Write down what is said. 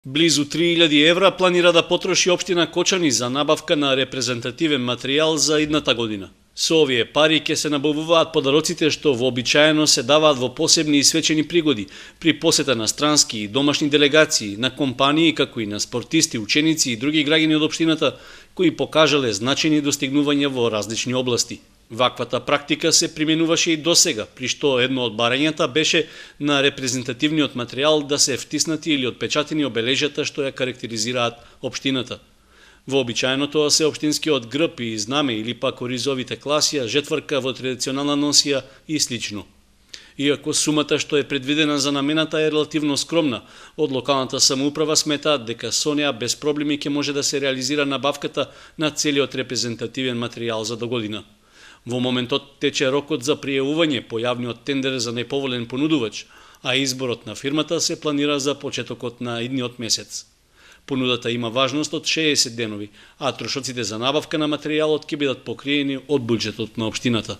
Близу 3000 евра планира да потроши општина Кочани за набавка на репрезентативен материјал за идната година. Со овие пари ќе се набавуваат подароците што вообичаено се даваат во посебни и свечени пригоди, при посета на странски и домашни делегации, на компании како и на спортисти, ученици и други граѓани од општината кои покажале значајни достигнувања во различни области. Ваквата практика се применуваше и досега, при што едно од барањата беше на репрезентативниот материјал да се втиснати или отпечатени обележјата што ја карактеризираат општината. Вообичаено тоа се општинскиот грб и знаме или пак оризовите класија, жетврка во традиционална носија и слично. Иако сумата што е предвидена за намената е релативно скромна, од локалната самоуправа сметаат дека со неа без проблеми ќе може да се реализира набавката на целиот репрезентативен материјал за догодина. Во моментот тече рокот за пријавување по јавниот тендер за најповолен понудувач, а изборот на фирмата се планира за почетокот на идниот месец. Понудата има важност од 60 денови, а трошоците за набавка на материјалот ќе бидат покриени од буџетот на општината.